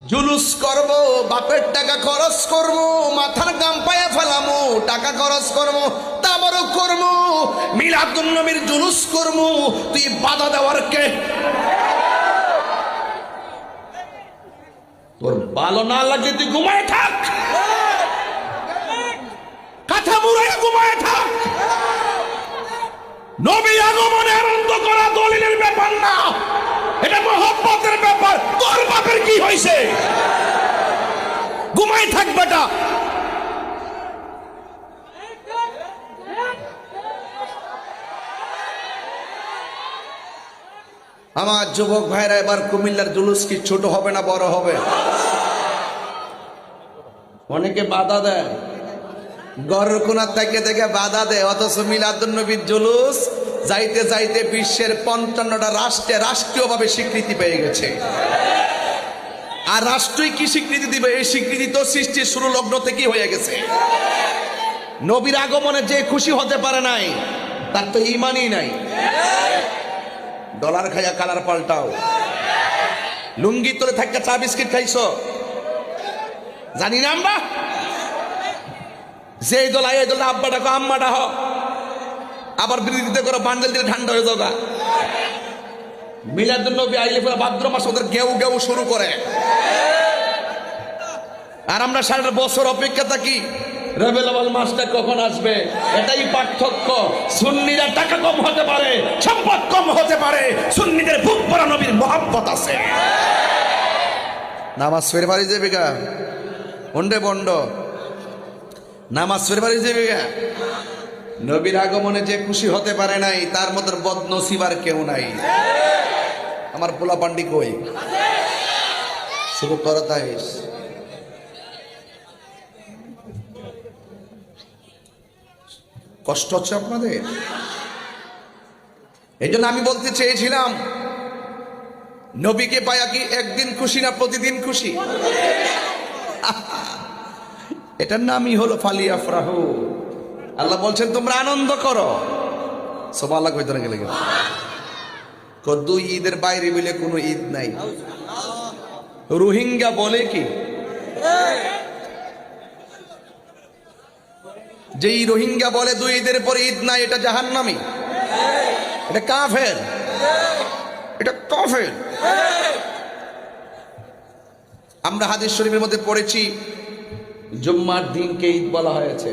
জুলুস করব, বাপের টাকা খরচ করব, মাথার গাম পায়ে ফেলামু, টাকা খরচ করব, তাবরক করব, মিলাদুন নবীর জুলুস করব, তুই বাধা দেওয়ার কে? তোর ভালো না লাগে তুই ঘুমায় থাক, কাঁথা মুড়ায় ঘুমায় থাক। নবী আগমনে আনন্দ করা দলিলের ব্যাপার না, এটা মহব্বতের ব্যাপার। তোর বাপের কি হয়েছে? ঘুমাই থাক বেটা। আমার যুবক ভাইরা, এবার কুমিল্লার জুলুস কি ছোট হবে না বড় হবে? অনেকে বাধা দেয়, গড়ের কোনার থেকে থেকে বাধা দেয়, অথচ মিলাদুন নবীর জুলুস যাইতে যাইতে বিশ্বের 55টা রাষ্ট্রে রাষ্ট্রীয়ভাবে স্বীকৃতি পেয়ে গেছে। আর রাষ্ট্রই কি স্বীকৃতি দিবে? এই স্বীকৃতি তো সৃষ্টির শুরু লগ্ন থেকেই হয়ে গেছে। নবীর আগমনে যে খুশি হতে পারে নাই, তার তো ঈমানই নাই। ডলার খাইয়া কালার পাল্টাও, লুঙ্গি তোলে থাকা চা বিস্কিট খাইছো জানি না আমরা। যে দল এই দল আব্বা ডাকো আম্মা ডাহ, আবার বিরোধিতা করো, বান্ডেল দিলে ঠান্ডা হয়ে যাওয়া। মিলাদুন নবী আইলে পরে ভাদ্র মাস ওদের গেউ গেউ শুরু করে, আর আমরা সারা বছর অপেক্ষা থাকি রবিউল আউয়াল মাসটা কখন আসবে। এটাই পার্থক্য। সুন্নিরা টাকা কম হতে পারে, সম্পদ কম হতে পারে, সুন্নিদের বুক ভরা নবীর মহব্বত আছে। নামাজ ফের বাড়ি যাবে গা বন্ডে বন্ড, নামাজ ফের বাড়ি যাবে গা। নবীর আগমনে যে খুশি হতে পারে নাই, তার মতো বদনসিব আর কেউ নাই। আমার পোলা পান্ডি কই, শুধু করতা হইস। কষ্ট হচ্ছে আপনাদের? এই জন্য আমি বলতে চেয়েছিলাম, নবীকে পায়া কি একদিন খুশি না প্রতিদিন খুশি? এটার নামই হলো ফালিয়াফরাহু। আল্লাহ বলছেন তোমরা আনন্দ করো। সুবহানাল্লাহ কইতে না গেলে দুই ঈদের বাইরে বলে কোনো ঈদ নাই। রোহিঙ্গা বলে কি, যেই রোহিঙ্গা বলে দুই ঈদের পরে ঈদ নাই, এটা জাহান্নামী, এটা কাফের, এটা কাফের। আমরা হাদিস শরীফের মধ্যে পড়েছি, জুম্মার দিনকে ঈদ বলা হয়েছে।